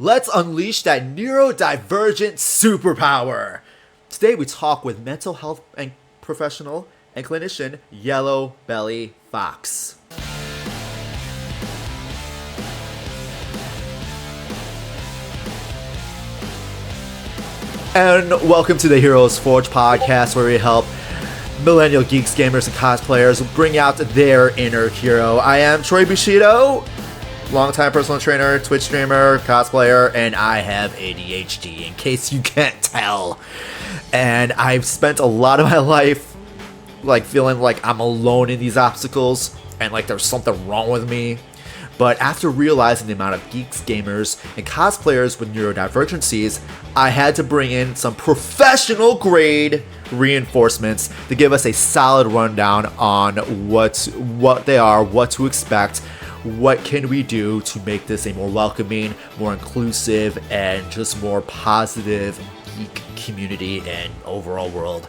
Let's unleash that neurodivergent superpower. Today we talk with mental health and professional and clinician YellowBellyFox. And welcome to the Heroes Forge podcast, where we help millennial geeks, gamers, and cosplayers bring out their inner hero. I am Troy Bushido, longtime personal trainer, Twitch streamer, cosplayer, and I have ADHD, in case you can't tell. And I've spent a lot of my life feeling like I'm alone in these obstacles and like there's something wrong with me. But after realizing the amount of geeks, gamers, and cosplayers with neurodivergencies, I had to bring in some professional grade reinforcements to give us a solid rundown on what they are, what to expect, what can we do to make this a more welcoming, more inclusive, and just more positive geek community and overall world.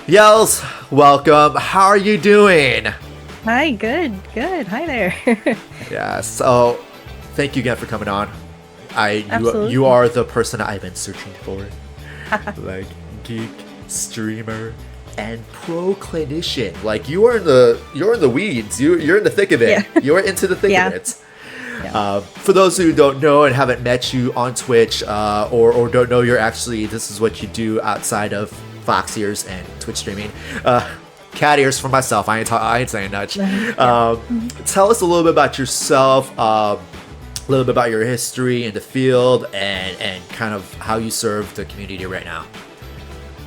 Yells, welcome. How are you doing? Hi, good. Hi there. Yeah, so thank you again for coming on. You are the person I've been searching for. Like geek, streamer, and pro clinician. Like you're in the weeds. You're in the thick of it. Yeah. You're into the thick of it. Yeah. For those who don't know and haven't met you on Twitch, or don't know this is what you do outside of Fox ears and Twitch streaming. Cat ears for myself. I ain't saying much. Tell us a little bit about yourself, a little bit about your history in the field, and kind of how you serve the community right now.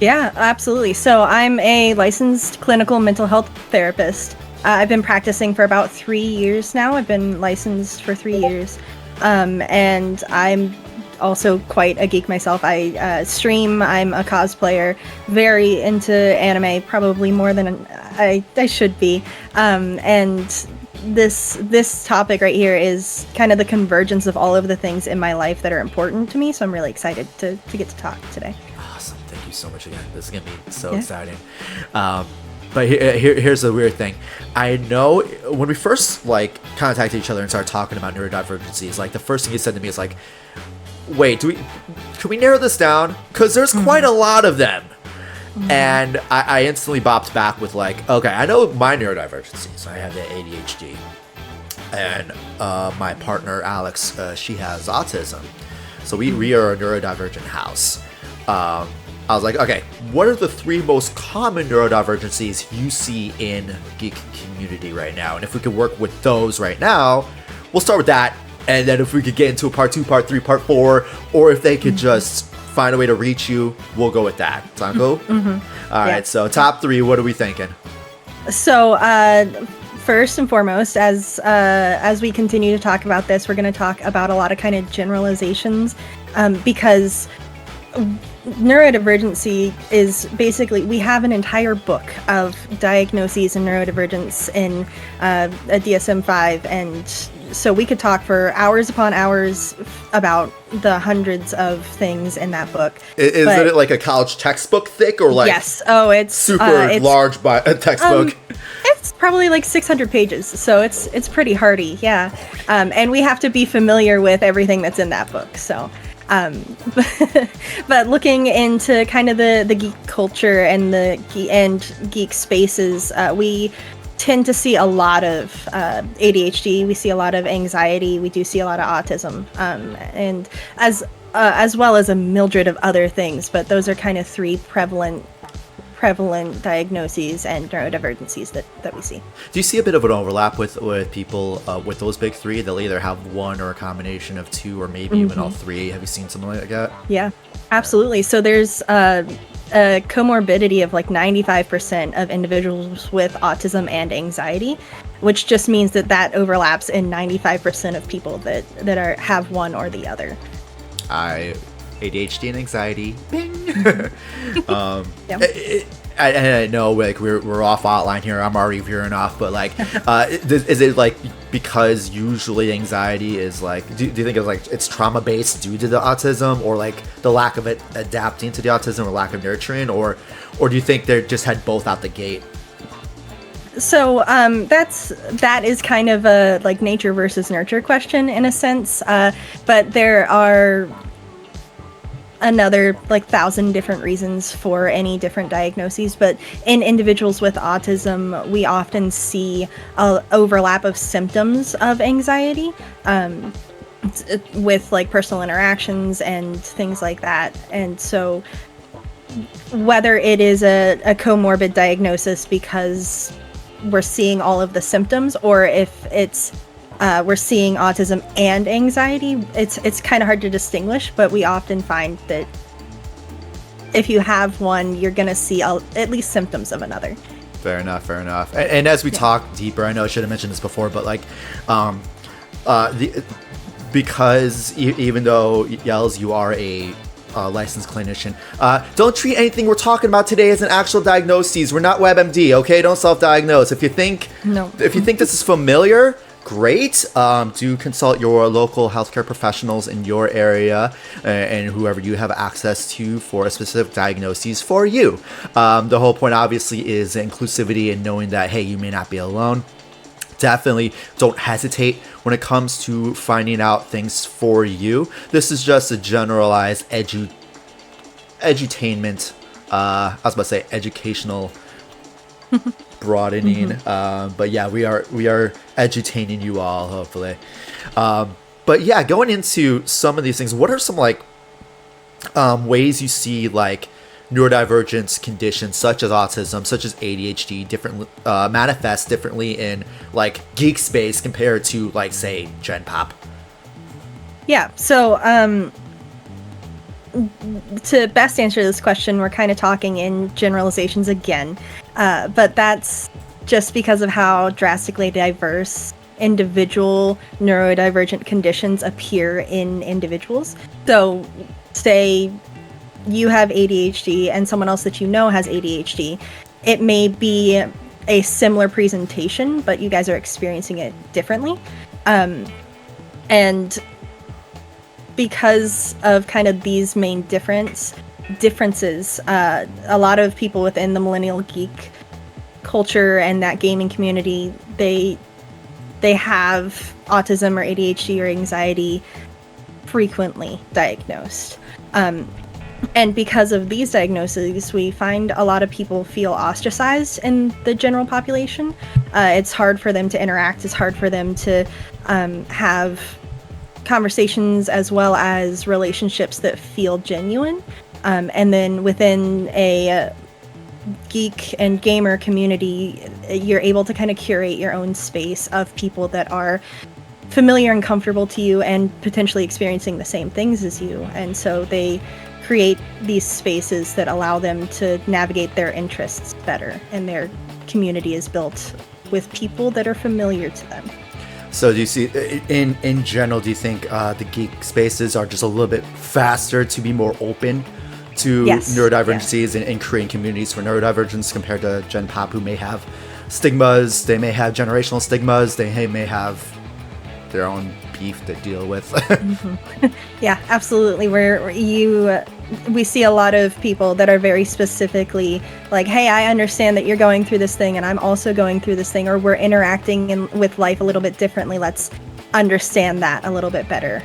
Yeah, absolutely. So I'm a licensed clinical mental health therapist. I've been practicing for about 3 years now. I've been licensed for 3 years. And I'm also quite a geek myself. I stream, I'm a cosplayer, very into anime, probably more than I should be. And this topic right here is kind of the convergence of all of the things in my life that are important to me. So I'm really excited to get to talk today. Awesome. Thank you so much again. This is going to be so exciting. But here's the weird thing. I know when we first contacted each other and started talking about neurodivergencies, the first thing you said to me is wait, can we narrow this down? Because there's quite a lot of them. Mm-hmm. And I instantly bopped back with okay, I know my neurodivergencies. I have the ADHD. And my partner, Alex, she has autism. So we are a neurodivergent house. I was like, okay, what are the 3 most common neurodivergencies you see in geek community right now? And if we could work with those right now, we'll start with that. And then if we could get into a part 2, part 3, part 4, or if they could just find a way to reach you, we'll go with that. Sound cool? Mm-hmm. All right, so top 3, what are we thinking? So first and foremost, as we continue to talk about this, we're going to talk about a lot of kind of generalizations because neurodivergency is basically, we have an entire book of diagnoses and neurodivergence in a DSM-5, and so we could talk for hours upon hours about the hundreds of things in that book. Isn't it like a college textbook thick, or yes? Oh, it's super large textbook. It's probably 600 pages, so it's pretty hardy, yeah. And we have to be familiar with everything that's in that book. So, but looking into kind of the geek culture and geek spaces, we tend to see a lot of ADHD. We see a lot of anxiety. We do see a lot of autism, and as well as a mildred of other things. But those are kind of 3 prevalent diagnoses and neurodivergencies that we see. Do you see a bit of an overlap with people with those big 3? They'll either have 1 or a combination of 2, or maybe even all 3. Have you seen something like that? Yeah, absolutely. So there's a comorbidity of 95% of individuals with autism and anxiety, which just means that overlaps in 95% of people that have one or the other. ADHD and anxiety, bing. I know we're off outline here. I'm already veering off, but is it because usually anxiety is do you think it's trauma based due to the autism, or the lack of it adapting to the autism, or lack of nurturing, or do you think they just had both out the gate? So that is kind of a like nature versus nurture question in a sense, but there are another like 1,000 different reasons for any different diagnoses. But in individuals with autism, we often see a overlap of symptoms of anxiety with like personal interactions and things like that. And so whether it is a comorbid diagnosis because we're seeing all of the symptoms, or if it's we're seeing autism and anxiety, it's kind of hard to distinguish, but we often find that if you have one, you're going to see at least symptoms of another. Fair enough. And as we talk deeper, I know I should have mentioned this before, but like, because even though Yells, you are a licensed clinician, don't treat anything we're talking about today as an actual diagnosis. We're not WebMD, okay? Don't self-diagnose. If you think this is familiar, great. Do consult your local healthcare professionals in your area and whoever you have access to for a specific diagnosis for you. The whole point obviously is inclusivity and knowing that, hey, you may not be alone. Definitely don't hesitate when it comes to finding out things for you. This is just a generalized edutainment. I was about to say educational broadening. But yeah, we are edutaining you all, hopefully. But yeah, going into some of these things, what are some like ways you see like neurodivergence conditions such as autism, such as ADHD, manifest differently in like geek space compared to like say Gen Pop? Yeah, so to best answer this question, we're kind of talking in generalizations again, but that's just because of how drastically diverse individual neurodivergent conditions appear in individuals. So say you have ADHD and someone else that you know has ADHD, it may be a similar presentation, but you guys are experiencing it differently. And because of kind of these main differences, a lot of people within the millennial geek culture and that gaming community, they have autism or ADHD or anxiety frequently diagnosed. And because of these diagnoses, we find a lot of people feel ostracized in the general population. It's hard for them to interact. It's hard for them to have conversations as well as relationships that feel genuine. And then within a geek and gamer community, you're able to kind of curate your own space of people that are familiar and comfortable to you and potentially experiencing the same things as you. And so they create these spaces that allow them to navigate their interests better, and their community is built with people that are familiar to them. So do you see, in general, do you think the geek spaces are just a little bit faster to be more open to neurodivergencies and creating communities for neurodivergence compared to Gen Pop, who may have stigmas, they may have generational stigmas, they may have their own beef to deal with? Yeah, absolutely. We see a lot of people that are very specifically like, hey, I understand that you're going through this thing and I'm also going through this thing, or we're interacting with life a little bit differently. Let's understand that a little bit better.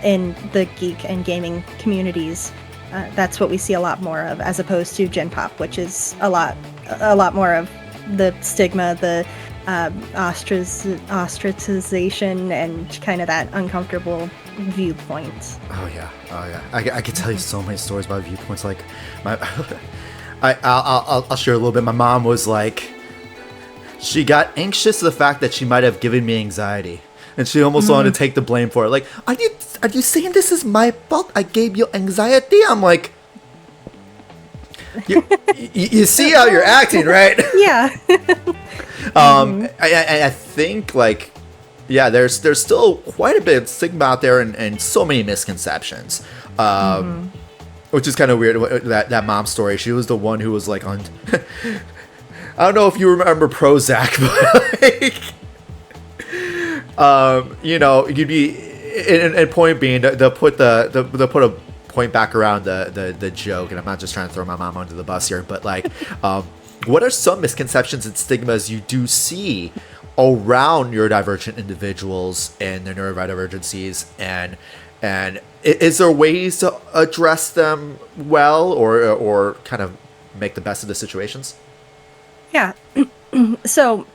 In the geek and gaming communities, that's what we see a lot more of, as opposed to Gen Pop, which is a lot more of the stigma, the ostracization, and kind of that uncomfortable viewpoint. Oh yeah. I could tell you so many stories about viewpoints. Like, I'll share a little bit. My mom was like, she got anxious to the fact that she might have given me anxiety, and she almost wanted to take the blame for it. Like, are you saying this is my fault? I gave you anxiety? I'm like, you see how you're acting, right? Yeah. I think like, yeah, there's still quite a bit of stigma out there and so many misconceptions, which is kind of weird. That mom story, she was the one who was like on I don't know if you remember Prozac, but like, you'd be and point being, they'll put a point back around the joke, and I'm not just trying to throw my mom under the bus here, but like what are some misconceptions and stigmas you do see around neurodivergent individuals and their neurodivergencies, and is there ways to address them well, or kind of make the best of the situations? Yeah. So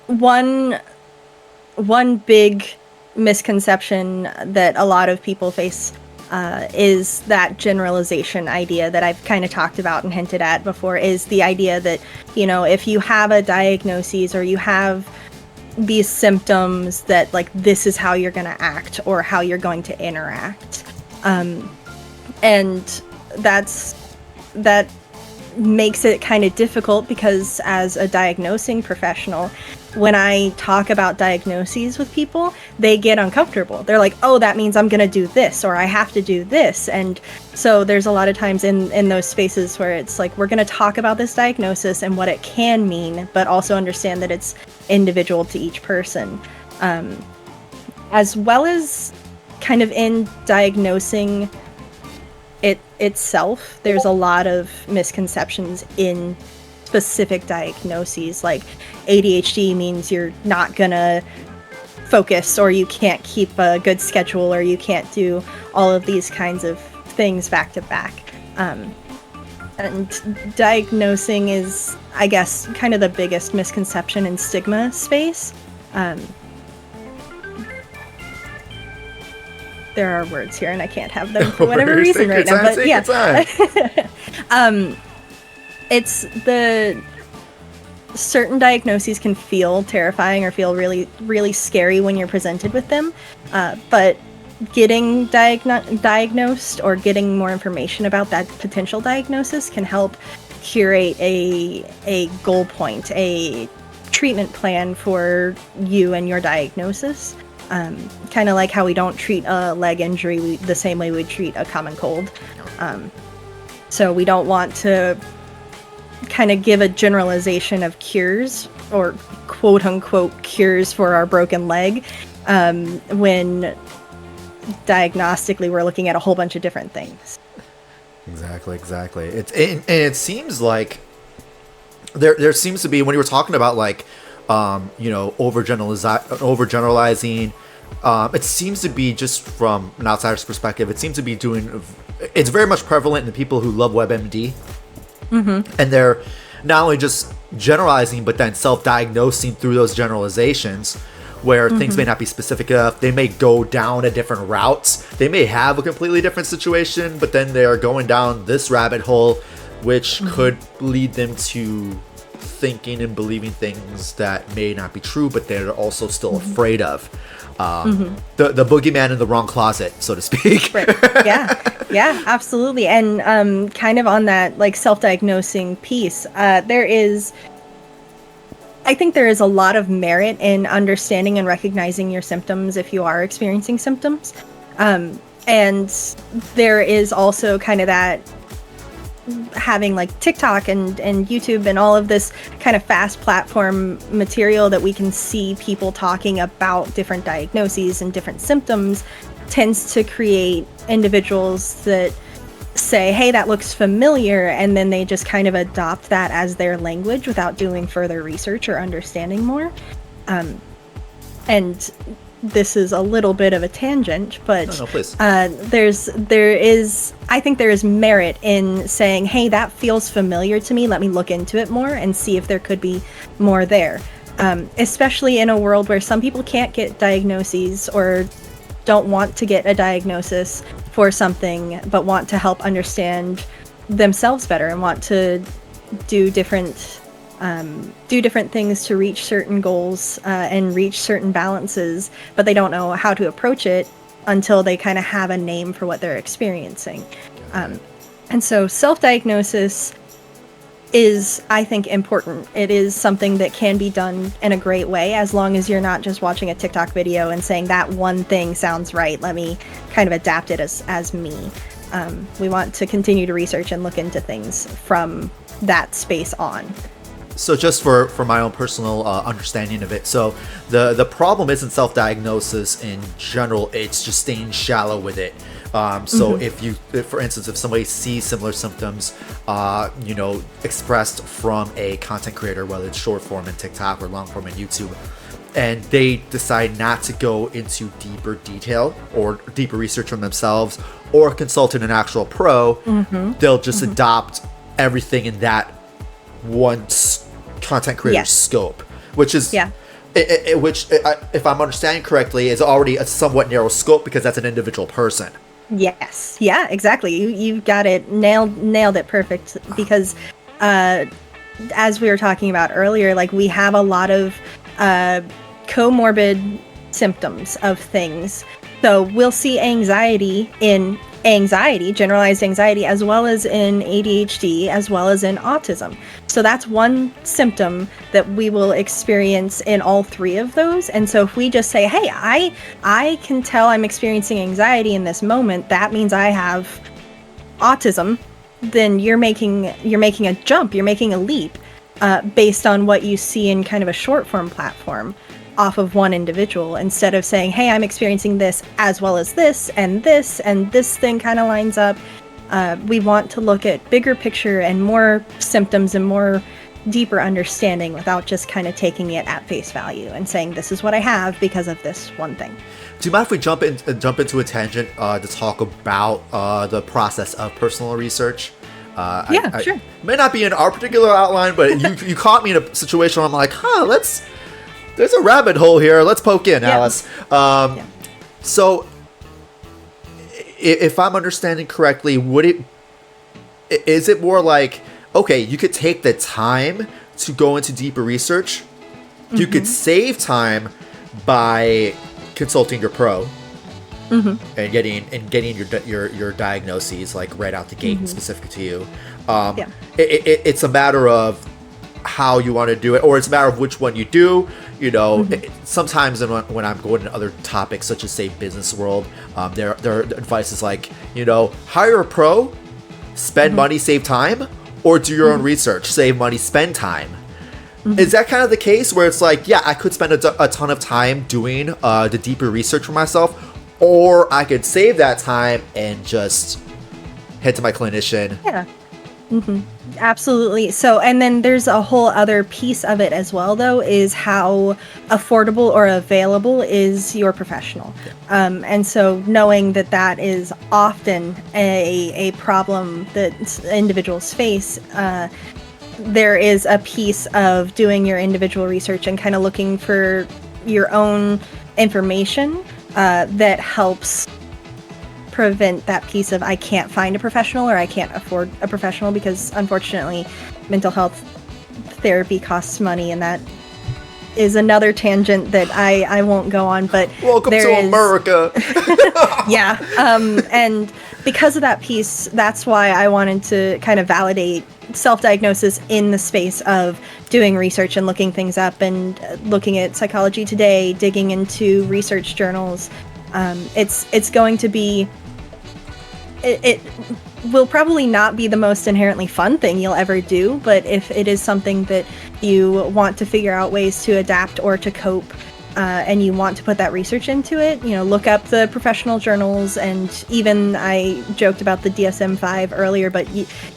one big misconception that a lot of people face is that generalization idea that I've kind of talked about and hinted at before, is the idea that, you know, if you have a diagnosis or you have these symptoms, that like this is how you're going to act or how you're going to interact. And that makes it kind of difficult, because as a diagnosing professional, when I talk about diagnoses with people, they get uncomfortable. They're like, oh, that means I'm going to do this, or I have to do this. And so there's a lot of times in those spaces where it's like, we're going to talk about this diagnosis and what it can mean, but also understand that it's individual to each person. As well as kind of in diagnosing it itself, there's a lot of misconceptions in specific diagnoses. Like ADHD means you're not gonna focus, or you can't keep a good schedule, or you can't do all of these kinds of things back to back. And diagnosing is, I guess, kind of the biggest misconception in stigma space. There are words here and I can't have them for whatever reason right now, but yeah. It's the certain diagnoses can feel terrifying or feel really, really scary when you're presented with them. But getting diagnosed or getting more information about that potential diagnosis can help curate a goal point, a treatment plan for you and your diagnosis. Kind of like how we don't treat a leg injury the same way we treat a common cold. So we don't want to kind of give a generalization of cures, or quote unquote cures for our broken leg, when diagnostically we're looking at a whole bunch of different things. Exactly. It seems like there seems to be, when you were talking about like overgeneralizing, it seems to be, just from an outsider's perspective, it seems to be it's very much prevalent in the people who love WebMD. Mm-hmm. And they're not only just generalizing, but then self-diagnosing through those generalizations, where things may not be specific enough. They may go down a different routes. They may have a completely different situation, but then they are going down this rabbit hole, which could lead them to thinking and believing things that may not be true, but they're also still afraid of. The boogeyman in the wrong closet, so to speak. Right. Yeah, absolutely. And kind of on that like self-diagnosing piece, I think there is a lot of merit in understanding and recognizing your symptoms if you are experiencing symptoms. And there is also kind of that, having like TikTok and YouTube and all of this kind of fast platform material that we can see people talking about different diagnoses and different symptoms, tends to create individuals that say, hey, that looks familiar, and then they just kind of adopt that as their language without doing further research or understanding more. And this is a little bit of a tangent, but please. I think there is merit in saying, hey, that feels familiar to me, let me look into it more and see if there could be more there. Especially in a world where some people can't get diagnoses or don't want to get a diagnosis for something, but want to help understand themselves better and want to do different things to reach certain goals and reach certain balances, but they don't know how to approach it until they kind of have a name for what they're experiencing. And so self-diagnosis is, I think, important. It is something that can be done in a great way, as long as you're not just watching a TikTok video and saying that one thing sounds right, let me kind of adapt it as me. We want to continue to research and look into things from that space on. So just for my own personal understanding of it, so the problem isn't self-diagnosis in general, it's just staying shallow with it. So if, for instance, if somebody sees similar symptoms, expressed from a content creator, whether it's short form in TikTok or long form in YouTube, and they decide not to go into deeper detail or deeper research on themselves or consult an actual pro, they'll just adopt everything in that one content creator's scope, which is which, if I'm understanding correctly, is already a somewhat narrow scope because that's an individual person. Yes. Yeah, exactly. You got it. Nailed it perfect. Because as we were talking about earlier, like, we have a lot of comorbid symptoms of things. So we'll see anxiety in generalized anxiety, as well as in ADHD, as well as in autism. So that's one symptom that we will experience in all three of those. And so if we just say, hey, I can tell I'm experiencing anxiety in this moment, that means I have autism, then you're making a jump, you're making a leap based on what you see in kind of a short form platform off of one individual, instead of saying, hey, I'm experiencing this as well as this and this thing kind of lines up. We want to look at bigger picture and more symptoms and more deeper understanding without just kind of taking it at face value and saying, this is what I have because of this one thing. Do you mind if we jump into a tangent to talk about the process of personal research? Sure. May not be in our particular outline, but you caught me in a situation where I'm like, there's a rabbit hole here. Let's poke in, Alice. So, if I'm understanding correctly, is it more like, okay, you could take the time to go into deeper research. You could save time by consulting your pro and getting your diagnoses like right out the gate and specific to you. It's a matter of how you want to do it, or it's a matter of which one you do. Sometimes when I'm going into other topics, such as, say, business world, their advice is like, hire a pro, spend money, save time, or do your own research, save money, spend time. Is that kind of the case where it's like, I could spend a ton of time doing the deeper research for myself, or I could save that time and just head to my clinician? Absolutely. So, and then there's a whole other piece of it as well, though, is how affordable or available is your professional. And so knowing that is often a problem that individuals face, there is a piece of doing your individual research and kind of looking for your own information that helps prevent that piece of, I can't find a professional or I can't afford a professional, because unfortunately mental health therapy costs money, and that is another tangent that I won't go on. But welcome to America. And because of that piece, that's why I wanted to kind of validate self-diagnosis in the space of doing research and looking things up and looking at Psychology Today, digging into research journals. It's going to be, it will probably not be the most inherently fun thing you'll ever do, but if it is something that you want to figure out ways to adapt or to cope, and you want to put that research into it, look up the professional journals. And even I joked about the DSM-5 earlier, but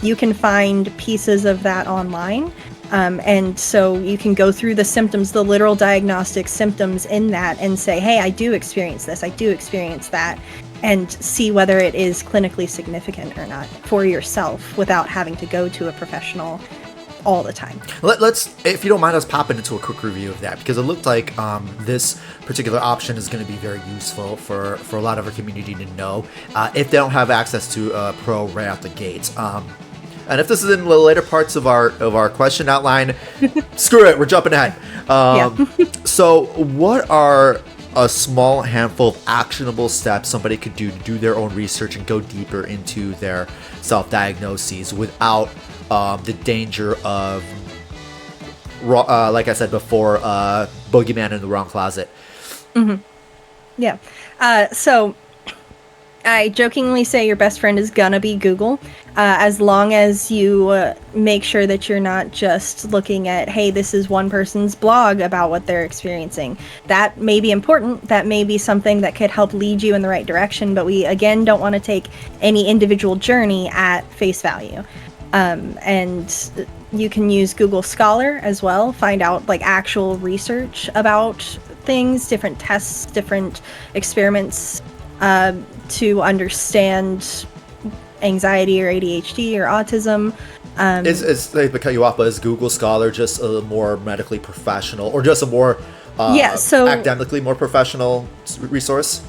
you can find pieces of that online. And so you can go through the symptoms, the literal diagnostic symptoms in that, and say, hey, I do experience this, I do experience that, and see whether it is clinically significant or not for yourself without having to go to a professional all the time. Let's, if you don't mind us popping into a quick review of that, because it looked like this particular option is going to be very useful for a lot of our community to know if they don't have access to a pro right out the gate. And if this is in the later parts of our question outline, screw it, we're jumping ahead. So what are a small handful of actionable steps somebody could do to do their own research and go deeper into their self-diagnoses without the danger of, like I said before, boogeyman in the wrong closet? So I jokingly say your best friend is gonna be Google, as long as you make sure that you're not just looking at, hey, this is one person's blog about what they're experiencing. That may be important, that may be something that could help lead you in the right direction, but we, again, don't want to take any individual journey at face value. And you can use Google Scholar as well, find out like actual research about things, different tests, different experiments, to understand anxiety or ADHD or autism. To cut you off, but is Google Scholar just a more medically professional, or just a more academically more professional resource?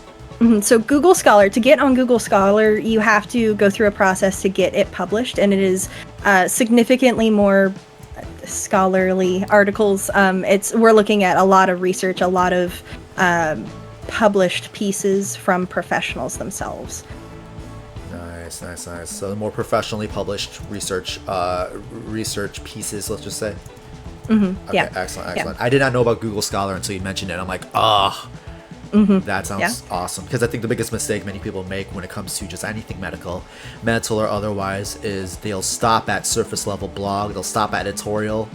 So Google Scholar, to get on Google Scholar, you have to go through a process to get it published, and it is significantly more scholarly articles. We're looking at a lot of research, a lot of published pieces from professionals themselves. Nice. So more professionally published research pieces, let's just say. Okay, Yeah. Excellent. Yeah. I did not know about Google Scholar until you mentioned it. I'm like, that sounds awesome. Because I think the biggest mistake many people make when it comes to just anything medical, mental or otherwise, is they'll stop at surface level blog, they'll stop at editorial,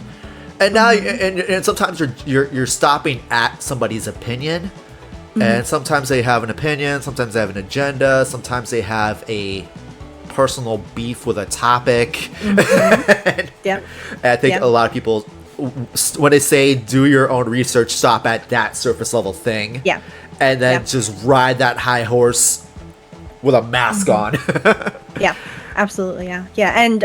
and now and sometimes you're stopping at somebody's opinion. And sometimes they have an opinion, sometimes they have an agenda, sometimes they have a personal beef with a topic. And I think a lot of people, when they say do your own research, stop at that surface level thing. And then just ride that high horse with a mask on. Absolutely. And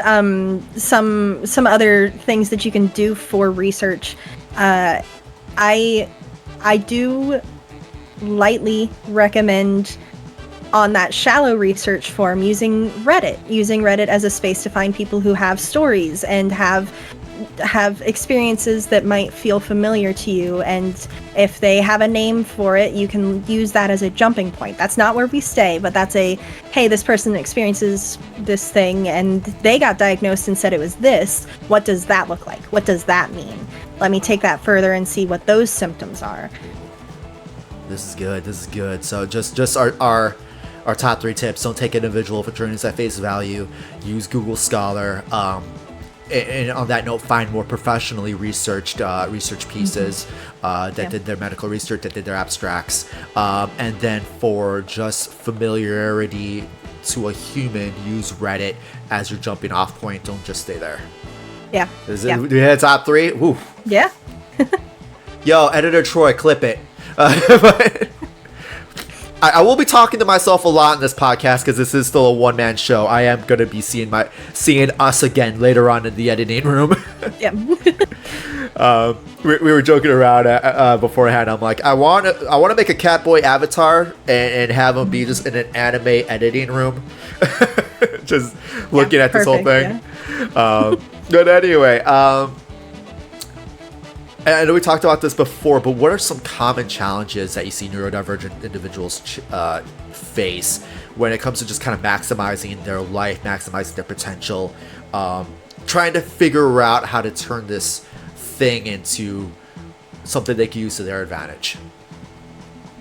some other things that you can do for research. I do lightly recommend on that shallow research form using Reddit as a space to find people who have stories and have experiences that might feel familiar to you, and if they have a name for it, you can use that as a jumping point. That's not where we stay, but that's hey, this person experiences this thing and they got diagnosed and said it was this. What does that look like? What does that mean? Let me take that further and see what those symptoms are. This is good. So just our top 3 tips: don't take individual fraternities at face value. Use Google Scholar. And on that note, find more professionally researched research pieces that did their medical research, that did their abstracts. And then for just familiarity to a human, use Reddit as your jumping off point. Don't just stay there. Do you have top 3? Woo. Yeah. Yo, Editor Troy, clip it. I will be talking to myself a lot in this podcast because this is still a one-man show. I am going to be seeing us again later on in the editing room. We were joking around beforehand. I'm like, I want to make a Catboy avatar and have him be just in an anime editing room, just looking at this whole thing. But anyway, I know we talked about this before, but what are some common challenges that you see neurodivergent individuals face when it comes to just kind of maximizing their life, maximizing their potential, trying to figure out how to turn this thing into something they can use to their advantage?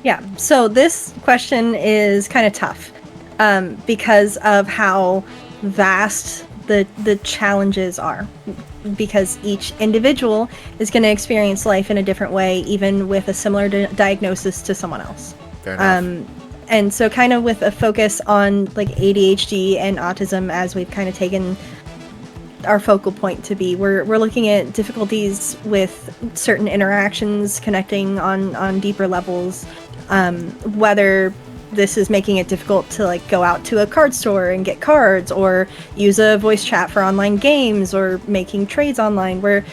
Yeah, so this question is kind of tough because of how vast the challenges are, because each individual is going to experience life in a different way, even with a similar diagnosis to someone else. Fair enough. And so kind of with a focus on like ADHD and autism, as we've kind of taken our focal point to be, we're looking at difficulties with certain interactions, connecting on deeper levels, whether this is making it difficult to like go out to a card store and get cards, or use a voice chat for online games, or making trades online. We're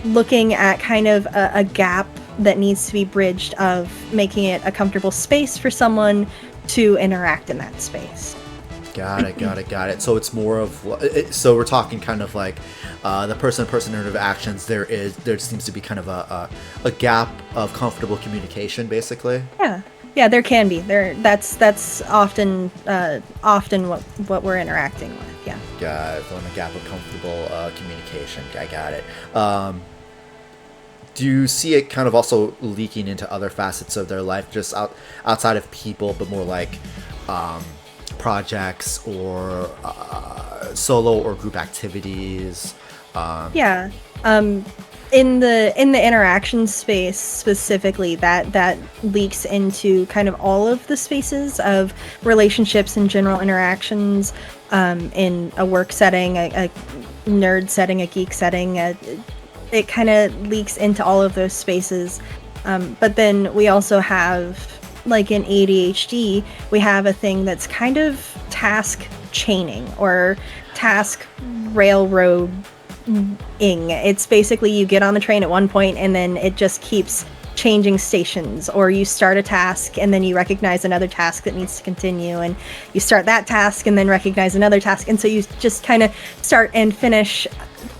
looking at kind of a gap that needs to be bridged, of making it a comfortable space for someone to interact in that space. Got it. So it's more of, so we're talking kind of like the person-to-person interactions. There seems to be kind of a gap of comfortable communication, basically. Yeah, there can be. That's often what we're interacting with. Yeah. Got it. A gap of comfortable communication. I got it. Do you see it kind of also leaking into other facets of their life, just outside of people, but more like projects or solo or group activities. Yeah. In the interaction space specifically, that leaks into kind of all of the spaces of relationships and general interactions, in a work setting, a nerd setting, a geek setting. It kind of leaks into all of those spaces. But then we also have, like in ADHD, we have a thing that's kind of task chaining or task railroad. It's basically you get on the train at one point and then it just keeps changing stations, or you start a task and then you recognize another task that needs to continue, and you start that task and then recognize another task, and so you just kind of start and finish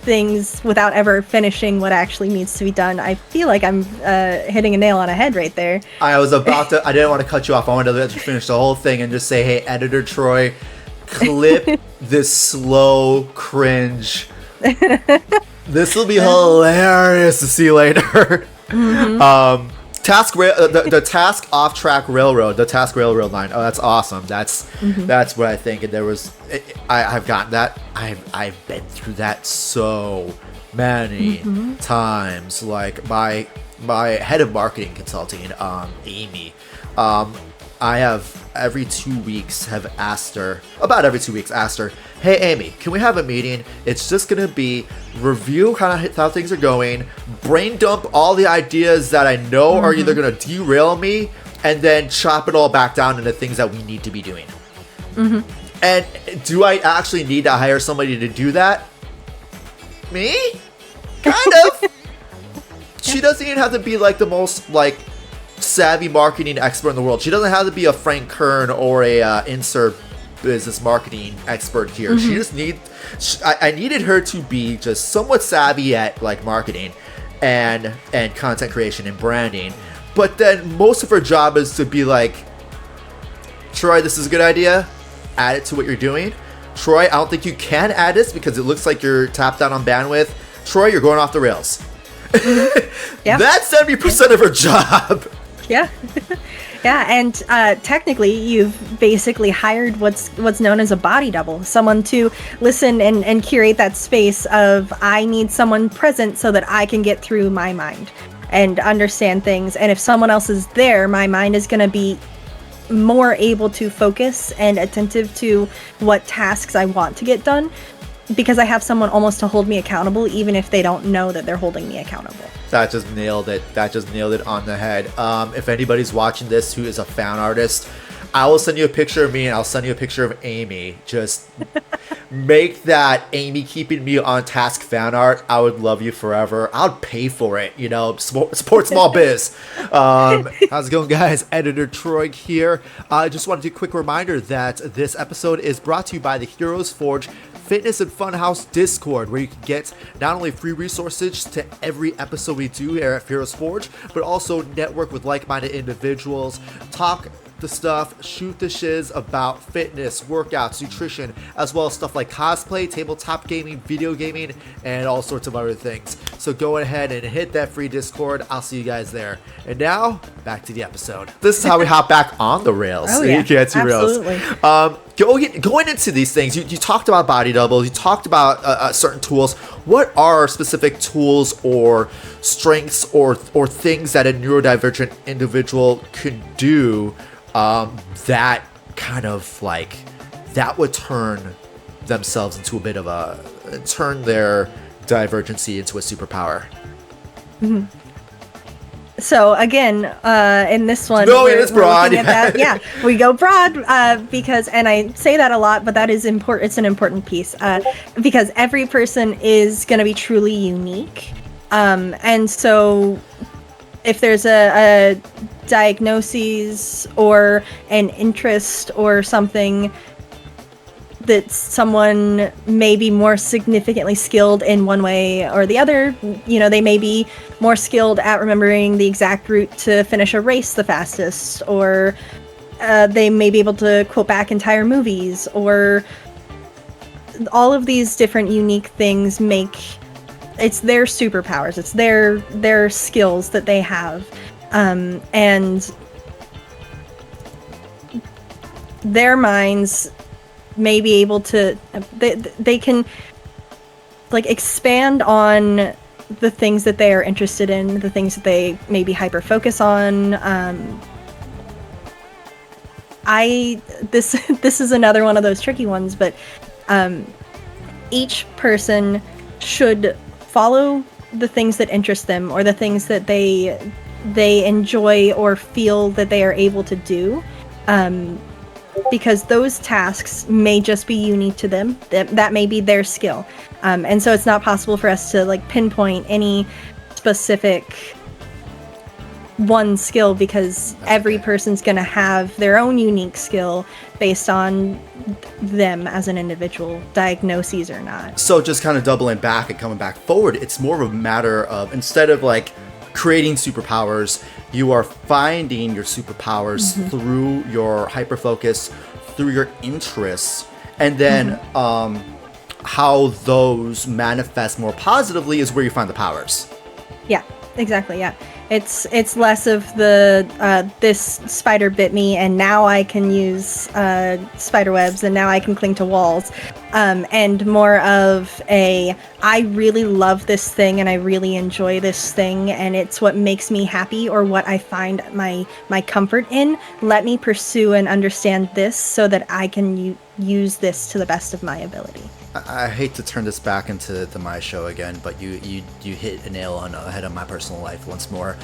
things without ever finishing what actually needs to be done. I feel like I'm hitting a nail on a head right there. I didn't want to cut you off. I wanted to let you finish the whole thing and just say, hey, editor Troy, clip this slow cringe. This will be hilarious to see later. Mm-hmm. The task off track railroad, the task railroad line. Oh, that's awesome. That's what I think. And there was, I've gotten that. I've been through that so many times. Like my head of marketing consulting, Amy. I have every 2 weeks asked her, hey Amy, can we have a meeting? It's just gonna be review kind of how things are going, brain dump all the ideas that I know are either gonna derail me, and then chop it all back down into things that we need to be doing. And do I actually need to hire somebody to do that? Me? Kind of. She doesn't even have to be like the most like savvy marketing expert in the world. She doesn't have to be a Frank Kern or a insert business marketing expert here. She just I needed her to be just somewhat savvy at like marketing and content creation and branding. But then most of her job is to be like, Troy, this is a good idea. Add it to what you're doing. Troy, I don't think you can add this because it looks like you're tapped out on bandwidth. Troy, you're going off the rails. That's 70% of her job. Yeah. Yeah, and technically you've basically hired what's known as a body double, someone to listen and curate that space of, I need someone present so that I can get through my mind and understand things. And if someone else is there, my mind is going to be more able to focus and attentive to what tasks I want to get done, because I have someone almost to hold me accountable, even if they don't know that they're holding me accountable. That just nailed it. That just nailed it on the head. If anybody's watching this who is a fan artist, I will send you a picture of me and I'll send you a picture of Amy. Just make that Amy keeping me on task fan art. I would love you forever. I'll pay for it. You know, support small biz. How's it going, guys? Editor Troy here. I just wanted to do a quick reminder that this episode is brought to you by the Heroes Forge Fitness and Funhouse Discord, where you can get not only free resources to every episode we do here at Heroes Forge, but also network with like-minded individuals, talk the stuff, shoot the shiz about fitness, workouts, nutrition, as well as stuff like cosplay, tabletop gaming, video gaming, and all sorts of other things. So go ahead and hit that free Discord. I'll see you guys there. And now, back to the episode. This is how we hop back on the rails. Oh, yeah. You can't see rails. Going into these things, you talked about body doubles, you talked about certain tools. What are specific tools or strengths or things that a neurodivergent individual can do that kind of like, that would turn themselves into a bit of turn their divergency into a superpower? Mm-hmm. So again, in this one, it's broad. Yeah, we go broad because, and I say that a lot, but that is important. It's an important piece because every person is going to be truly unique, and so if there's a diagnosis or an interest or something that someone may be more significantly skilled in one way or the other, you know, they may be more skilled at remembering the exact route to finish a race the fastest, or they may be able to quote back entire movies, or all of these different unique things it's their superpowers, it's their skills that they have, and their minds may be able to, they can like expand on the things that they are interested in, the things that they maybe hyper focus on. This is another one of those tricky ones, but each person should follow the things that interest them, or the things that they enjoy or feel that they are able to do, because those tasks may just be unique to them. That may be their skill, and so it's not possible for us to like pinpoint any specific one skill, because every person's going to have their own unique skill based on them as an individual, diagnoses or not. So just kind of doubling back and coming back forward, it's more of a matter of, instead of like creating superpowers, you are finding your superpowers through your hyperfocus, through your interests, and then how those manifest more positively is where you find the powers. Yeah, exactly. Yeah. It's less of the this spider bit me and now I can use spider webs and now I can cling to walls, and more of a, I really love this thing and I really enjoy this thing and it's what makes me happy, or what I find my comfort in. Let me pursue and understand this so that I can use this to the best of my ability. I hate to turn this back into the My Show again, but you hit a nail on the head of my personal life once more.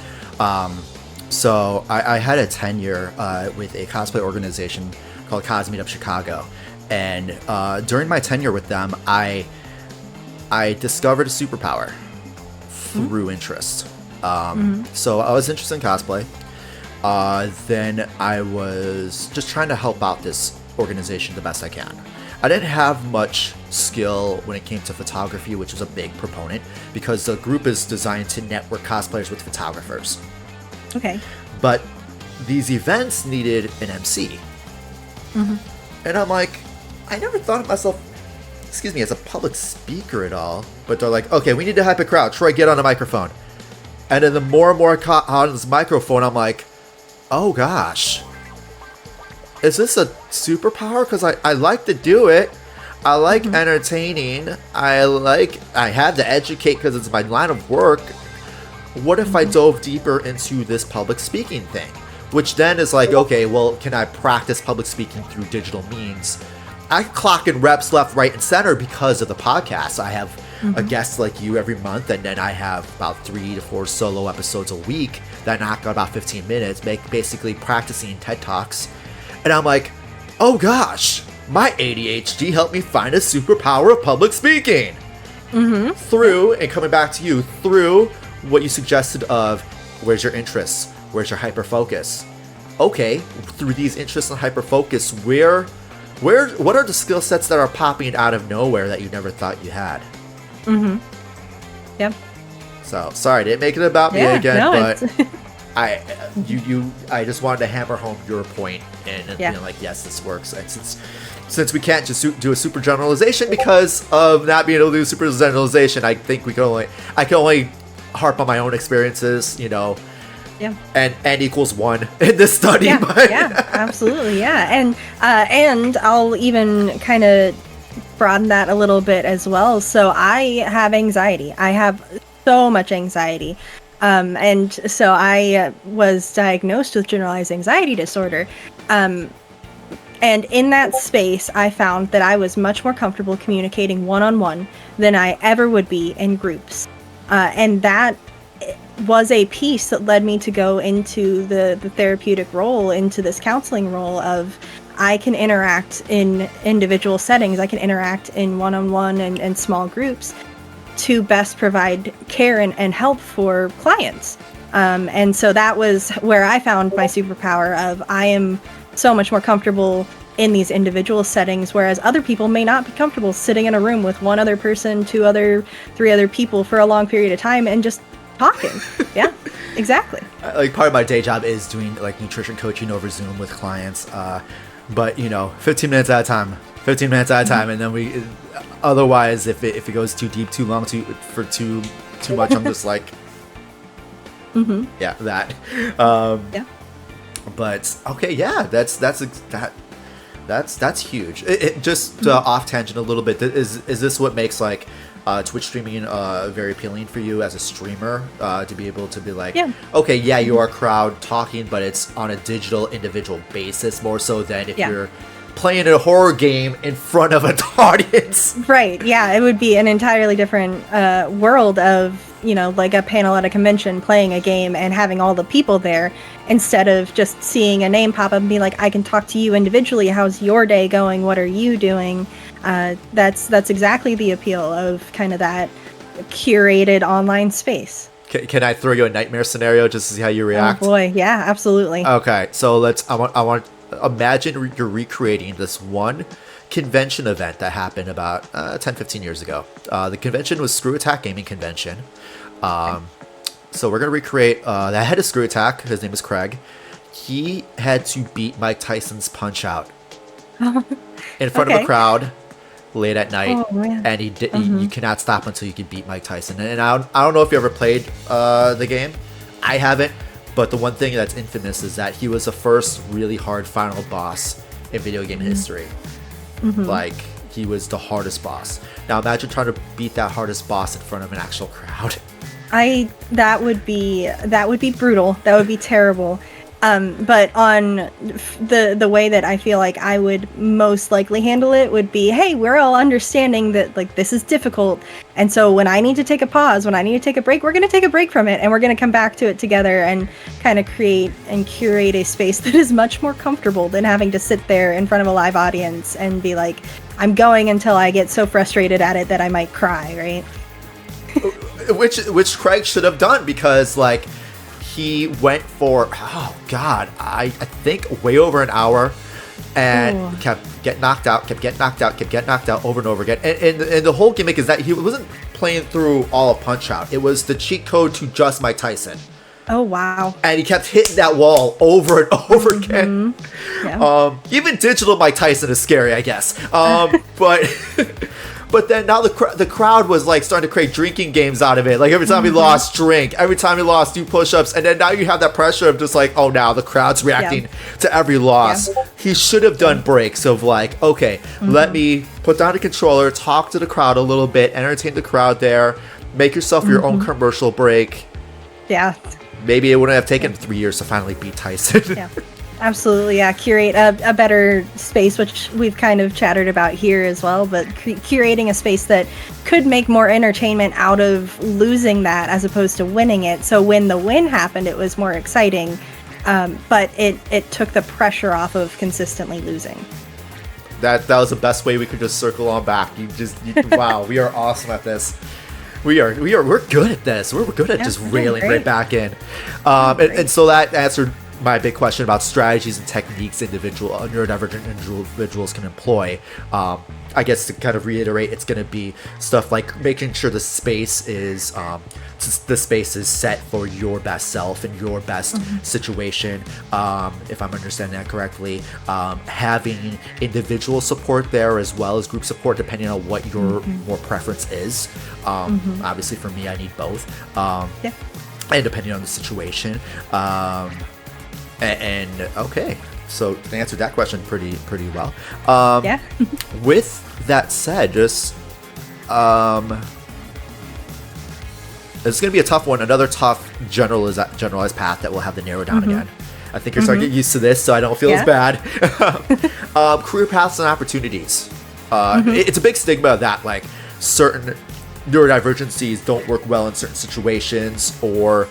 So I had a tenure with a cosplay organization called Cos Meetup Chicago, and during my tenure with them, I discovered a superpower through interest. So I was interested in cosplay. Then I was just trying to help out this organization the best I can. I didn't have much skill when it came to photography, which was a big proponent, because the group is designed to network cosplayers with photographers. Okay. But these events needed an MC. And I'm like, I never thought of myself, as a public speaker at all. But they're like, okay, we need to hype a crowd. Troy, get on the microphone. And then the more and more I caught on this microphone, I'm like, oh gosh. Is this a superpower? Because I like to do it. I like entertaining. I have to educate because it's my line of work. What if I dove deeper into this public speaking thing? Which then is like, okay, well, can I practice public speaking through digital means? I clock in reps left, right, and center because of the podcast. I have a guest like you every month, and then I have about 3 to 4 solo episodes a week that knock out about 15 minutes, basically practicing TED Talks. And I'm like, oh gosh, my ADHD helped me find a superpower of public speaking. Through, and coming back to you, through what you suggested of, where's your interests? Where's your hyper-focus? Okay, through these interests and hyper-focus, what are the skill sets that are popping out of nowhere that you never thought you had? Yep. So, sorry, I didn't make it about me again, no, but I just wanted to hammer home your point and being like, yes, this works. And since we can't just do a super generalization because of not being able to do super generalization, I think I can only harp on my own experiences, and N equals 1 in this study. Absolutely, and I'll even kind of broaden that a little bit as well. So I have anxiety. I have so much anxiety. And so I was diagnosed with generalized anxiety disorder. And in that space, I found that I was much more comfortable communicating one-on-one than I ever would be in groups. And that was a piece that led me to go into the therapeutic role, into this counseling role of, I can interact in individual settings, I can interact in one-on-one and small groups to best provide care and help for clients. And so that was where I found my superpower of, I am so much more comfortable in these individual settings, whereas other people may not be comfortable sitting in a room with one other person, 3 other people for a long period of time and just talking. Yeah, exactly. Like, part of my day job is doing like nutrition coaching over Zoom with clients. But 15 minutes at a time, and then otherwise, if it goes too deep, too long, too much, I'm just like, that. But okay, that's that. that's huge. Just off tangent a little bit. Is this what makes like Twitch streaming very appealing for you as a streamer, to be able to be like, okay, yeah, you are crowd talking, but it's on a digital individual basis more so than if you're playing a horror game in front of an audience. Right. Yeah, it would be an entirely different world of, you know, like a panel at a convention playing a game and having all the people there instead of just seeing a name pop up and be like, I can talk to you individually. How's your day going? What are you doing? That's exactly the appeal of kind of that curated online space. Can I throw you a nightmare scenario just to see how you react? Oh boy, yeah, absolutely. Okay, so I want imagine you're recreating this one convention event that happened about 10-15 years ago. The convention was Screw Attack Gaming Convention. So we're going to recreate the head of Screw Attack. His name is Craig. He had to beat Mike Tyson's Punch Out in front of a crowd late at night, and he did. You cannot stop until you can beat Mike Tyson. And I don't know if you ever played the game. I haven't. But the one thing that's infamous is that he was the first really hard final boss in video game history. Like, he was the hardest boss. Now imagine trying to beat that hardest boss in front of an actual crowd. That would be brutal. That would be terrible. But on the way that I feel like I would most likely handle it would be, hey, we're all understanding that like this is difficult, and so when I need to take a pause, when I need to take a break, we're going to take a break from it, and we're going to come back to it together and kind of create and curate a space that is much more comfortable than having to sit there in front of a live audience and be like, I'm going until I get so frustrated at it that I might cry, right? Which Craig should have done, because like he went for I think way over an hour and kept getting knocked out over and over again. And the whole gimmick is that he wasn't playing through all of Punch Out. It was the cheat code to just Mike Tyson. Oh wow. And he kept hitting that wall over and over again. Yeah. Even digital Mike Tyson is scary, I guess. But then now the crowd was like starting to create drinking games out of it. Like every time he lost, drink. Every time he lost, do push-ups. And then now you have that pressure of just like, oh, now the crowd's reacting to every loss. Yeah. He should have done breaks of like, okay, let me put down the controller, talk to the crowd a little bit, entertain the crowd there, make yourself your own commercial break. Yeah. Maybe it wouldn't have taken 3 years to finally beat Tyson. Yeah. Absolutely, yeah. Curate a better space, which we've kind of chattered about here as well, but curating a space that could make more entertainment out of losing that as opposed to winning it. So when the win happened, it was more exciting, but it took the pressure off of consistently losing. That was the best way we could just circle on back. Wow, we are awesome at this. We're good at this. We're good at just railing right back in. And so that answered my big question about strategies and techniques neurodivergent individuals can employ. I guess to kind of reiterate, it's going to be stuff like making sure the space is set for your best self and your best situation. If I'm understanding that correctly, having individual support there as well as group support, depending on what your more preference is. Obviously, for me, I need both. And depending on the situation. And okay, so they answered that question pretty well. With that said, just it's going to be a tough one. Another tough generalized path that will have to narrow down again. I think you're starting to get used to this, so I don't feel as bad. Career paths and opportunities. It's a big stigma that like certain neurodivergencies don't work well in certain situations, or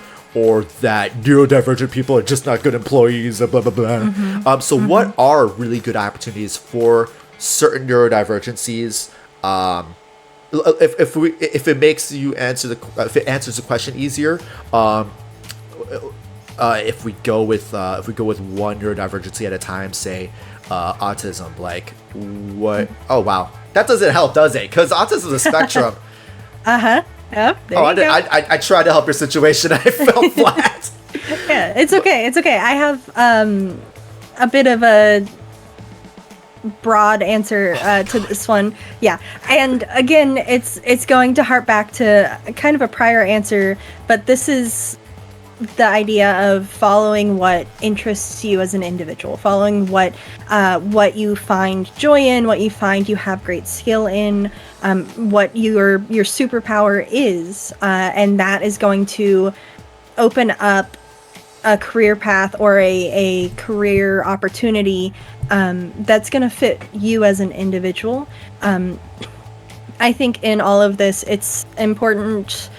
that neurodivergent people are just not good employees, blah, blah, blah. So what are really good opportunities for certain neurodivergencies? If it makes you answers the question easier, if we go with one neurodivergency at a time, say autism, like what? Oh wow, that doesn't help, does it? Because autism is a spectrum. Yep, I tried to help your situation. I fell flat. Yeah, it's okay. I have a bit of a broad answer to this one. Yeah, and again, it's going to harp back to kind of a prior answer, but this is the idea of following what interests you as an individual, following what you find joy in, what you find you have great skill in, what your superpower is, and that is going to open up a career path or a career opportunity that's going to fit you as an individual. I think in all of this, it's important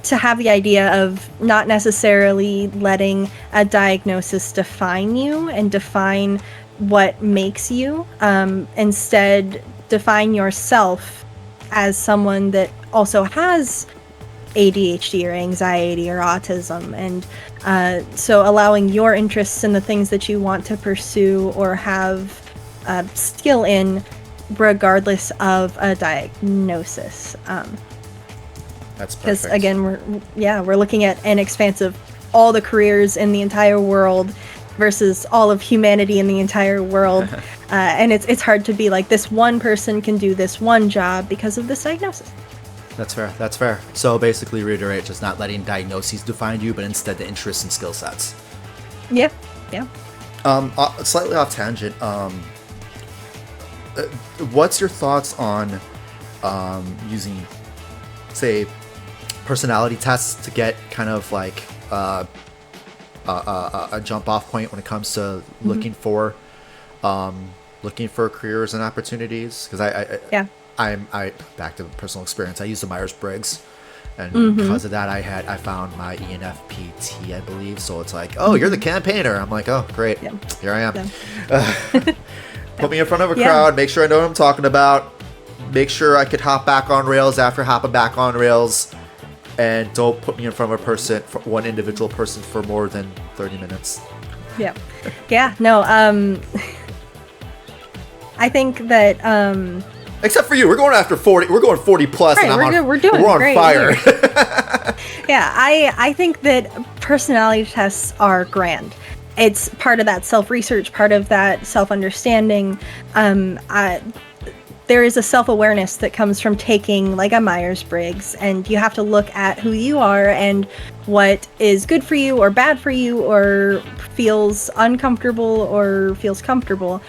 to have the idea of not necessarily letting a diagnosis define you and define what makes you. Instead, define yourself as someone that also has ADHD or anxiety or autism, and so allowing your interests in the things that you want to pursue or have skill in, regardless of a diagnosis. That's perfect. Because again, we're looking at an expanse of all the careers in the entire world versus all of humanity in the entire world, and it's hard to be like, this one person can do this one job because of this diagnosis. That's fair. That's fair. So basically, reiterate, just not letting diagnoses define you, but instead the interests and skill sets. Yeah. Slightly off tangent. What's your thoughts on using, say, personality tests to get kind of like a jump off point when it comes to looking for careers and opportunities? Because I back to personal experience. I used the Myers-Briggs, and because of that, I found my ENFP, I believe. So it's like, oh, you're the campaigner. I'm like, oh, great, here I am. Put me in front of a crowd. Make sure I know what I'm talking about. Make sure I could hop back on rails after hopping back on rails, and don't put me in front of one individual person for more than 30 minutes. No. I think that. Except for you, we're going after 40. We're going 40 plus, right, and we're on great fire. I think that personality tests are grand. It's part of that self-research, part of that self-understanding. There is a self-awareness that comes from taking like a Myers-Briggs, and you have to look at who you are and what is good for you or bad for you or feels uncomfortable or feels comfortable.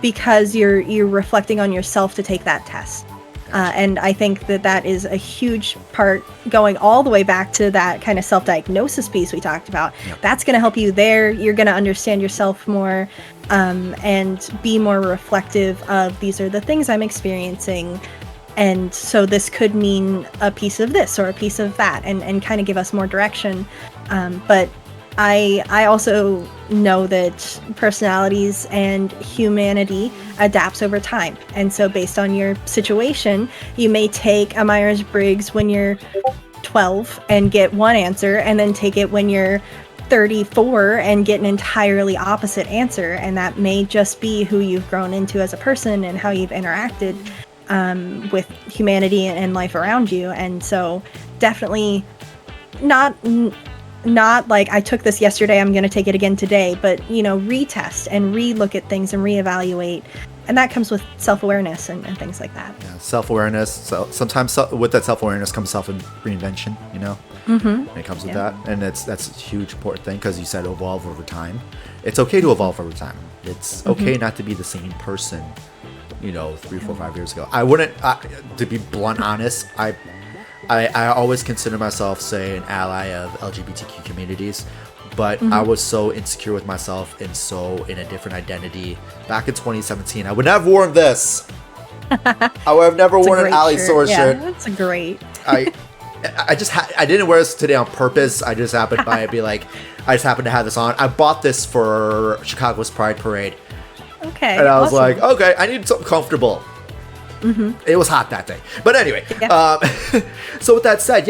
Because you're reflecting on yourself to take that test. And I think that is a huge part, going all the way back to that kind of self-diagnosis piece we talked about. That's going to help you there. You're going to understand yourself more, and be more reflective of, these are the things I'm experiencing, and so this could mean a piece of this or a piece of that, and kind of give us more direction. But I also know that personalities and humanity adapts over time. And so based on your situation, you may take a Myers-Briggs when you're 12 and get one answer, and then take it when you're 34 and get an entirely opposite answer. And that may just be who you've grown into as a person and how you've interacted with humanity and life around you. And so definitely not like, I took this yesterday, I'm going to take it again today, but, retest and re-look at things and reevaluate. And that comes with self-awareness and things like that. Yeah, self-awareness. So sometimes with that self-awareness comes self-reinvention, And it comes with that. And that's a huge important thing, because you said evolve over time. It's okay to evolve over time. It's okay not to be the same person, 3, 4, 5 years ago. I wouldn't, to be blunt honest, I always consider myself, say, an ally of LGBTQ communities, but I was so insecure with myself and so in a different identity back in 2017. I would never have worn this. I would have never worn an Ally Source shirt. Yeah, that's a great. I didn't wear this today on purpose. I just happened to to have this on. I bought this for Chicago's Pride Parade. Okay. And I was like, okay, I need something comfortable. It was hot that day. But anyway, so with that said,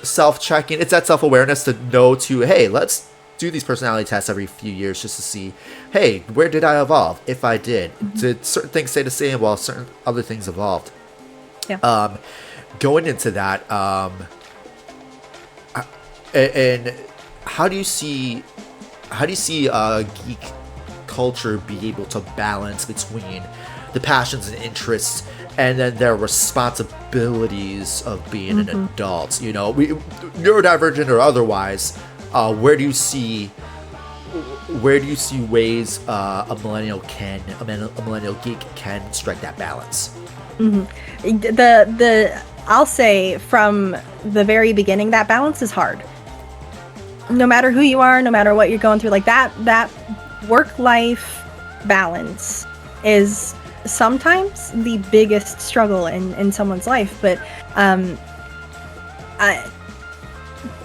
self-checking, it's that self-awareness to know hey, let's do these personality tests every few years just to see, hey, where did I evolve? If I did, did certain things stay the same while certain other things evolved? Yeah. Going into that, and how do you see Geek subculture be able to balance between the passions and interests and then their responsibilities of being an adult? You know, neurodivergent or otherwise, where do you see ways a millennial geek can strike that balance? I'll say from the very beginning, that balance is hard. No matter who you are, no matter what you're going through, like that work-life balance is sometimes the biggest struggle in someone's life. But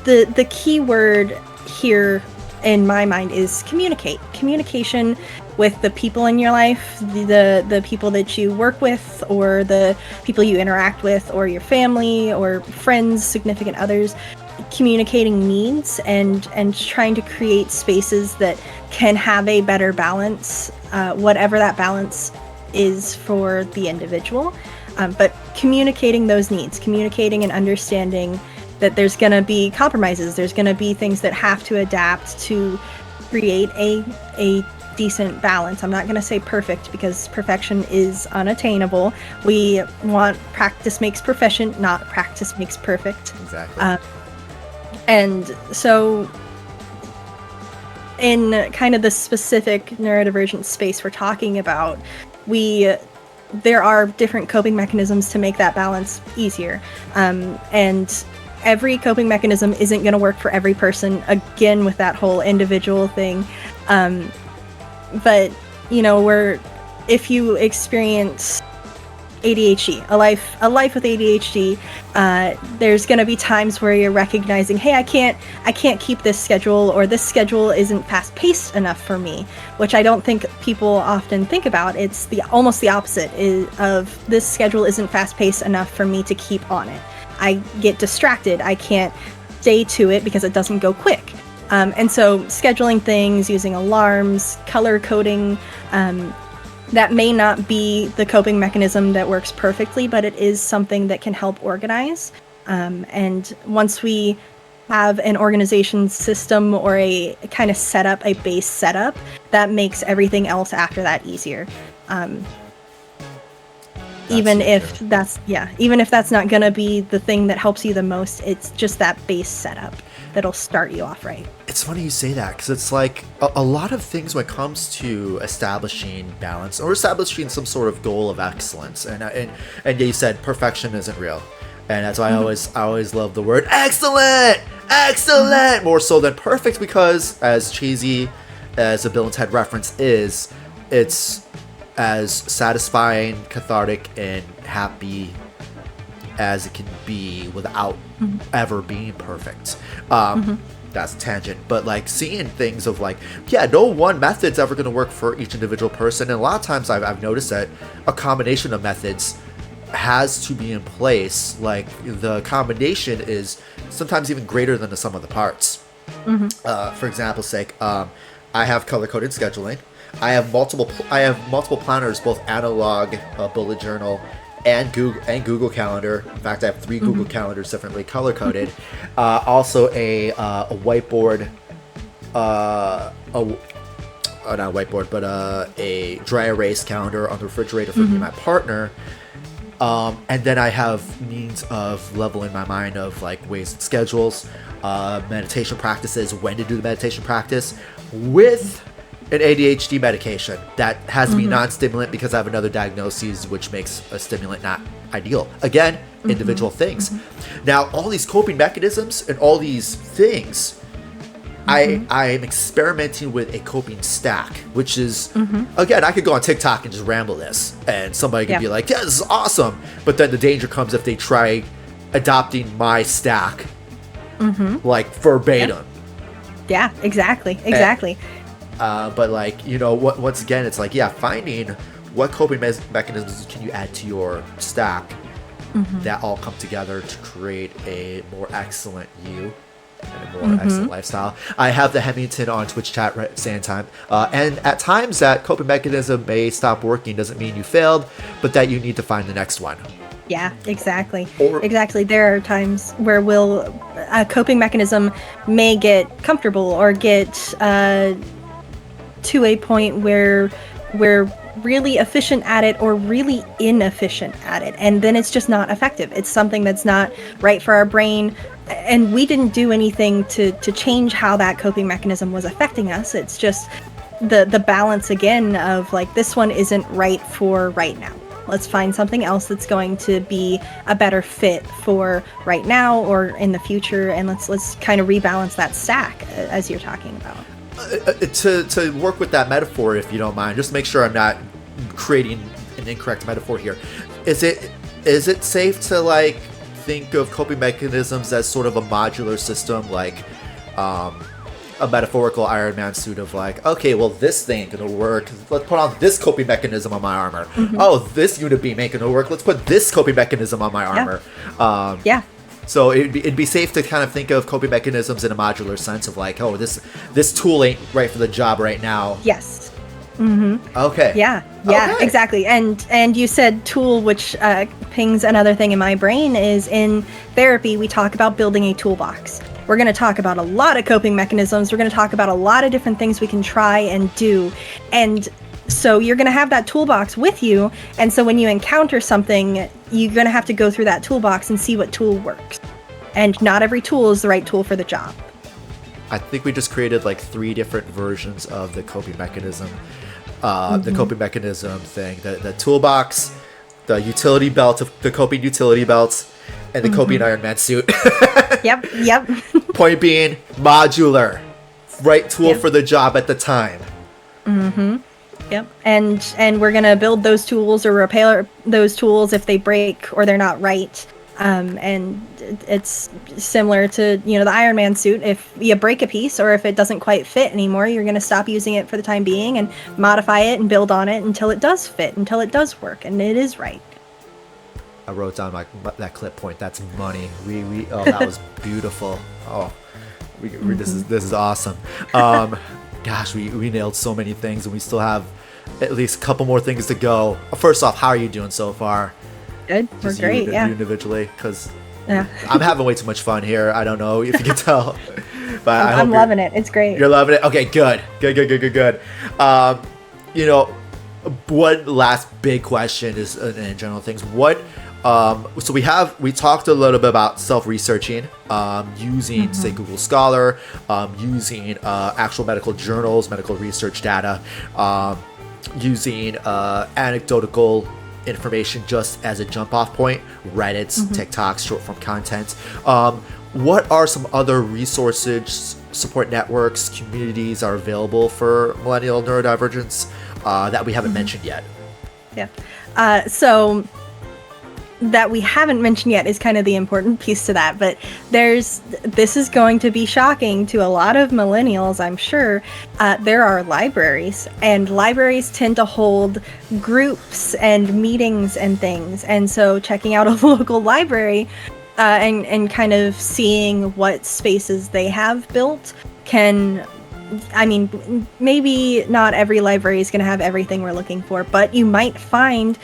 the key word here in my mind is communication with the people in your life, the people that you work with, or the people you interact with, or your family or friends, significant others. Communicating needs and trying to create spaces that can have a better balance, whatever that balance is for the individual, but communicating those needs, communicating and understanding that there's going to be compromises, there's going to be things that have to adapt to create a decent balance. I'm not going to say perfect, because perfection is unattainable. We want practice makes proficient, not practice makes perfect. Exactly. And so in kind of the specific neurodivergent space we're talking about, there are different coping mechanisms to make that balance easier. And every coping mechanism isn't going to work for every person, again, with that whole individual thing. But, you know, if you experience ADHD, a life with ADHD, there's going to be times where you're recognizing, hey, I can't keep this schedule, or this schedule isn't fast-paced enough for me, which I don't think people often think about. It's almost the opposite of this schedule isn't fast-paced enough for me to keep on it. I get distracted. I can't stay to it because it doesn't go quick. And so scheduling things, using alarms, color coding, that may not be the coping mechanism that works perfectly, but it is something that can help organize. And once we have an organization system or a kind of setup, a base setup, that makes everything else after that easier. Even if that's not going to be the thing that helps you the most, it's just that base setup that'll start you off right. It's funny you say that, because it's like a lot of things when it comes to establishing balance or establishing some sort of goal of excellence, and you said perfection isn't real, and that's why I always love the word excellent, more so than perfect, because as cheesy as the Bill and Ted reference is, it's as satisfying, cathartic, and happy as it can be without ever being perfect. That's a tangent, but like seeing things of like, yeah, no one method's ever going to work for each individual person, and a lot of times I've noticed that a combination of methods has to be in place. Like the combination is sometimes even greater than the sum of the parts. For example's sake, I have color-coded scheduling. I have multiple planners, both analog, bullet journal, and Google Calendar. In fact, I have 3 Google Calendars differently color-coded. Also a whiteboard, not a whiteboard, but a dry erase calendar on the refrigerator for me and my partner. And then I have means of leveling my mind of like ways and schedules, meditation practices, when to do the meditation practice, with an ADHD medication that has to be non-stimulant because I have another diagnosis which makes a stimulant not ideal. Again, individual things. Now, all these coping mechanisms and all these things, I am experimenting with a coping stack, which is, again, I could go on TikTok and just ramble this, and somebody could be like, yeah, this is awesome, but then the danger comes if they try adopting my stack, like verbatim. Yeah, exactly. But like, you know, once again, it's like, yeah, finding what coping mechanisms can you add to your stack that all come together to create a more excellent you and a more excellent lifestyle. I have the Hemington on Twitch chat right at the same time, and at times that coping mechanism may stop working. Doesn't mean you failed, but that you need to find the next one. Yeah, exactly. Exactly. There are times where a coping mechanism may get comfortable or get to a point where we're really efficient at it or really inefficient at it, and then it's just not effective. It's something that's not right for our brain, and we didn't do anything to change how that coping mechanism was affecting us. It's just the balance again of like, this one isn't right for right now. Let's find something else that's going to be a better fit for right now or in the future, and let's kind of rebalance that stack as you're talking about. To work with that metaphor, if you don't mind, just make sure I'm not creating an incorrect metaphor here. Is it safe to like think of coping mechanisms as sort of a modular system, like a metaphorical Iron Man suit of like, okay, well, this thing ain't gonna work. Let's put on this coping mechanism on my armor. Mm-hmm. Oh, this unit beam ain't gonna work. Let's put this coping mechanism on my armor. Yeah. So it'd be safe to kind of think of coping mechanisms in a modular sense of like, oh, this tool ain't right for the job right now. Yes. Mm-hmm. Okay. Yeah, okay. Exactly. And you said tool, which pings another thing in my brain is in therapy, we talk about building a toolbox. We're going to talk about a lot of coping mechanisms. We're going to talk about a lot of different things we can try and do. And so you're going to have that toolbox with you. And so when you encounter something, you're going to have to go through that toolbox and see what tool works. And not every tool is the right tool for the job. I think we just created like 3 different versions of the coping mechanism. The coping mechanism thing, the toolbox, the utility belt, the coping utility belts, and the coping Iron Man suit. Yep. Point being, modular. Right tool for the job at the time. Mm-hmm. Yep. And we're going to build those tools or repair those tools if they break or they're not right. And it's similar to, the Iron Man suit. If you break a piece or if it doesn't quite fit anymore, you're going to stop using it for the time being and modify it and build on it until it does fit, until it does work and it is right. I wrote down that clip point. That's money. That was beautiful. Oh, this is awesome. Gosh, we nailed so many things, and we still have at least a couple more things to go. First off, how are you doing so far? Good. We're great. You individually, because I'm having way too much fun here. I don't know if you can tell, but I'm loving it. It's great. You're loving it. Okay, good. One last big question is in general things. What? So we talked a little bit about self-researching, using say Google Scholar, using actual medical journals, medical research data, using anecdotal information just as a jump-off point, Reddits, TikToks, short-form content. What are some other resources, support networks, communities are available for millennial neurodivergence that we haven't mentioned yet? Yeah. So that we haven't mentioned yet is kind of the important piece to that, but this is going to be shocking to a lot of millennials, I'm sure. There are libraries, and libraries tend to hold groups and meetings and things, and so checking out a local library and kind of seeing what spaces they have built maybe not every library is going to have everything we're looking for, but you might find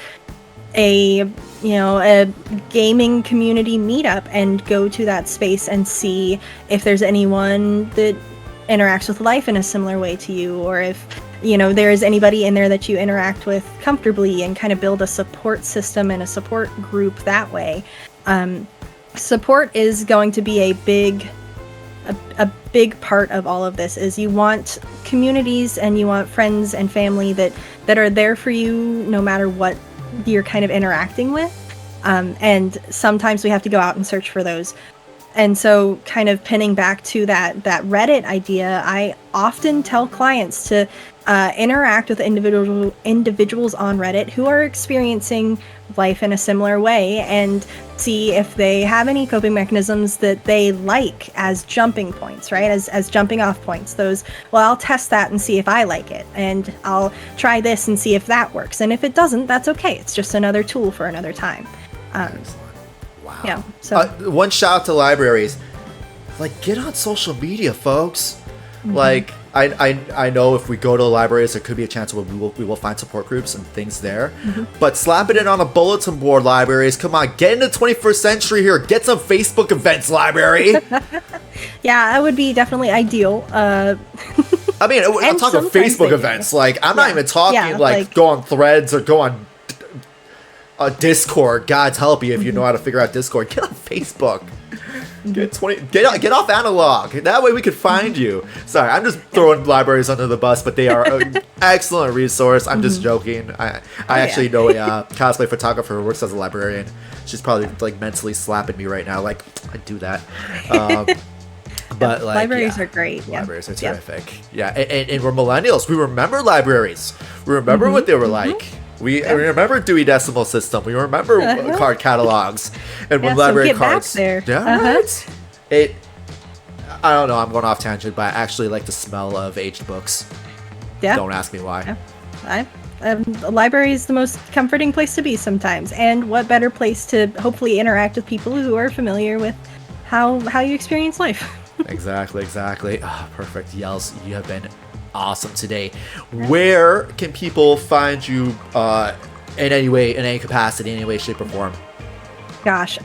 a gaming community meetup and go to that space and see if there's anyone that interacts with life in a similar way to you, or if there is anybody in there that you interact with comfortably, and kind of build a support system and a support group that way. Support is going to be a big part of all of this. Is you want communities and you want friends and family that are there for you no matter what you're kind of interacting with, and sometimes we have to go out and search for those. And so kind of pinning back to that Reddit idea, I often tell clients to interact with individuals on Reddit who are experiencing life in a similar way, and see if they have any coping mechanisms that they like as jumping points, right? As jumping off points. I'll test that and see if I like it, and I'll try this and see if that works. And if it doesn't, that's okay. It's just another tool for another time. Excellent. Wow. Yeah. So one shout out to libraries. Like, get on social media, folks. Like, I know if we go to the libraries, there could be a chance where we will find support groups and things there. But slapping it on a bulletin board, libraries. Come on, get in the 21st century here. Get some Facebook events, library. Yeah, that would be definitely ideal. I mean, I'm And talking sometimes Facebook they- events. Like, I'm not Yeah. even talking Yeah, like like- go on Threads or go on Discord. God's help you if you know how to figure out Discord. Get on Facebook. Get off analog. That way we could find you. Sorry, I'm just throwing libraries under the bus, but they are an excellent resource. I'm just joking. I actually know a cosplay photographer who works as a librarian. She's probably like mentally slapping me right now. Like, I do that. But like, libraries are great. Libraries are terrific. Yeah, and we're millennials. We remember libraries. We remember what they were like. We remember Dewey Decimal System. We remember card catalogs and when So library get cards. back there. Yeah, right. I don't know. I'm going off tangent, but I actually like the smell of aged books. Yeah. Don't ask me why. Yeah. A library is the most comforting place to be sometimes, and what better place to hopefully interact with people who are familiar with how you experience life. Exactly. Oh, perfect. Yells, you have been awesome today. Where can people find you in any way, in any capacity, in any way, shape, or form? Gosh.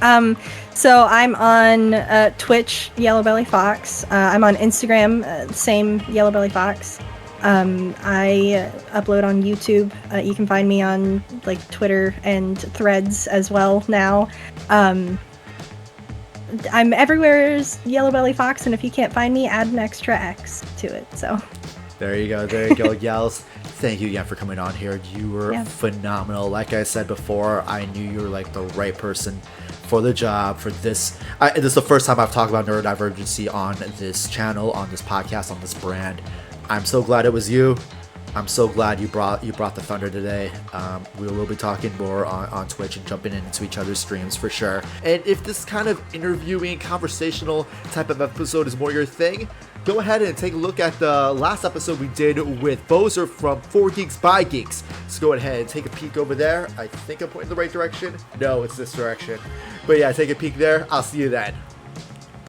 So I'm on Twitch, YellowBellyFox. I'm on Instagram, same YellowBellyFox. I upload on YouTube. You can find me on like Twitter and Threads as well now. I'm everywhere as YellowBellyFox, and if you can't find me, add an extra X to it. So there you go, Yells. Thank you again for coming on here. You were phenomenal. Like I said before, I knew you were like the right person for the job, for this. This is the first time I've talked about neurodivergency on this channel, on this podcast, on this brand. I'm so glad it was you. I'm so glad you brought the thunder today. We will be talking more on Twitch and jumping into each other's streams for sure. And if this kind of interviewing, conversational type of episode is more your thing, go ahead and take a look at the last episode we did with Bozer from 4 Geeks by Geeks. So go ahead and take a peek over there. I think I'm pointing the right direction. No, it's this direction. But yeah, take a peek there. I'll see you then.